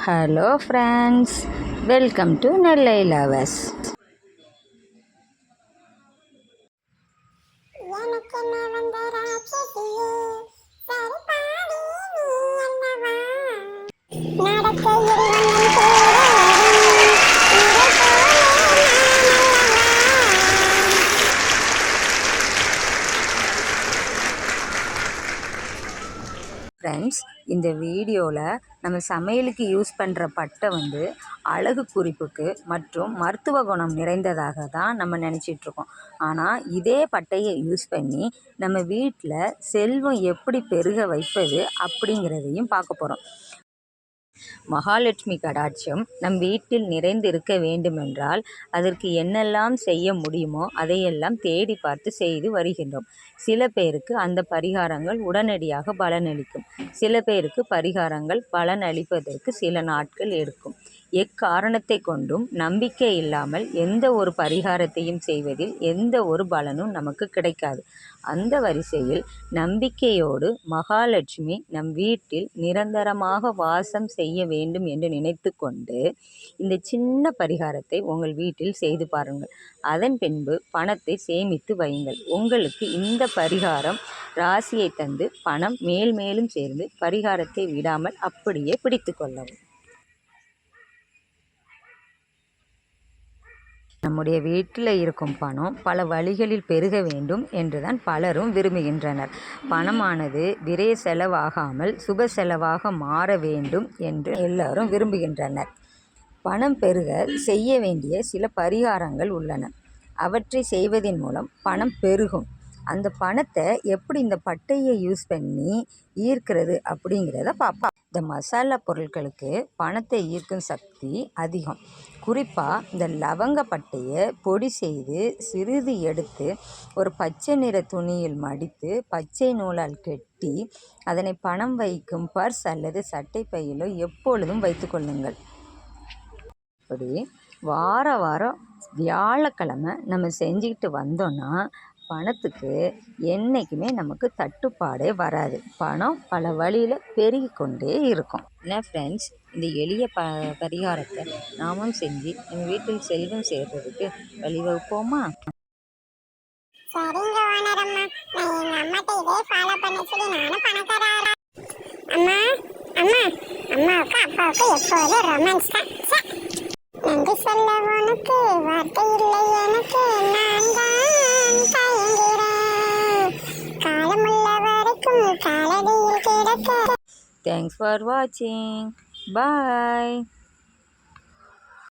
Hello friends, welcome to Nellai lovers. Friends, இந்த வீடியோவில் நம்ம சமையலுக்கு யூஸ் பண்ணுற பட்டை அழகு குறிப்புக்கு மற்றும் மருத்துவ குணம் நிறைந்ததாக தான் நம்ம நினச்சிட்ருக்கோம். ஆனால் இதே பட்டையை யூஸ் பண்ணி நம்ம வீட்டில் செல்வம் எப்படி பெருக வைப்பது அப்படிங்கிறதையும் பார்க்க போகிறோம். மகாலட்சுமி கடாட்சியம் நம் வீட்டில் நிறைந்திருக்க வேண்டுமென்றால் அதற்கு என்னெல்லாம் செய்ய முடியுமோ அதையெல்லாம் தேடி பார்த்து செய்து வருகின்றோம். சில பேருக்கு அந்த பரிகாரங்கள் உடனடியாக பலனளிக்கும். சில பேருக்கு பரிகாரங்கள் பலனளிப்பதற்கு சில நாட்கள் எடுக்கும். எக்காரணத்தை கொண்டும் நம்பிக்கை இல்லாமல் எந்த ஒரு பரிகாரத்தையும் செய்வதில் எந்த ஒரு பலனும் நமக்கு கிடைக்காது. அந்த வரிசையில் நம்பிக்கையோடு மகாலட்சுமி நம் வீட்டில் நிரந்தரமாக வாசம் செய்ய வேண்டும் என்று நினைத்து கொண்டு இந்த சின்ன பரிகாரத்தை உங்கள் வீட்டில் செய்து பாருங்கள். அதன் பின்பு பணத்தை சேமித்து வையுங்கள். உங்களுக்கு இந்த பரிகாரம் ராசியை தந்து பணம் மேல் மேலும் சேர்ந்து பரிகாரத்தை விடாமல் அப்படியே பிடித்து கொள்ளவும். நம்முடைய வீட்டில் இருக்கும் பணம் பல வழிகளில் பெருக வேண்டும் என்றுதான் பலரும் விரும்புகின்றனர். பணமானது விரய செலவாகாமல் சுப செலவாக மாற வேண்டும் என்று எல்லாரும் விரும்புகின்றனர். பணம் பெருக செய்ய வேண்டிய சில பரிகாரங்கள் உள்ளன. அவற்றை செய்வதன் மூலம் பணம் பெருகும். அந்த பணத்தை எப்படி இந்த பட்டையை யூஸ் பண்ணி ஈர்க்கிறது அப்படிங்கிறத பார்ப்போம். இந்த மசாலா பொருட்களுக்கு பணத்தை ஈர்க்கும் சக்தி அதிகம். குறிப்பாக இந்த லவங்க பட்டையை பொடி செய்து சிறிது எடுத்து ஒரு பச்சை நிற துணியில் மடித்து பச்சை நூலால் கெட்டி அதனை பணம் வைக்கும் பர்ஸ் அல்லது சட்டை பையிலோ எப்பொழுதும் வைத்து கொள்ளுங்கள். இப்படி வார வாரம் வியாழக்கிழமை நம்ம செஞ்சுக்கிட்டு வந்தோன்னா பணத்துக்கு என்றைக்குமே நமக்கு தட்டுப்பாடே வராது. பணம் பல வழியில் பெருகி கொண்டே இருக்கும். என்ன ஃப்ரெண்ட்ஸ், இந்த எளிய பரிகாரத்தை நாமும் செஞ்சு நம்ம வீட்டில் செல்வம் சேர்றதுக்கு வழிவகுப்போமா? சரிங்க ஓனரம்மா, நான் எங்க அம்மாட்ட இதே ஃபாலோ பண்ண சொல்லி நானும் பணக்கார. அம்மா அம்மா அம்மாவுக்கு அப்பாவுக்கு எப்போதும் ரொமான்ஸ் தான். நன்றி சொல்ல உனக்கு வார்த்தை இல்லை எனக்கு, நான் தான் தயங்குறேன் காலமுள்ள வரைக்கும் காலடியில் கிடக்க. தேங்க்ஸ் ஃபார் வாட்சிங். பாய்.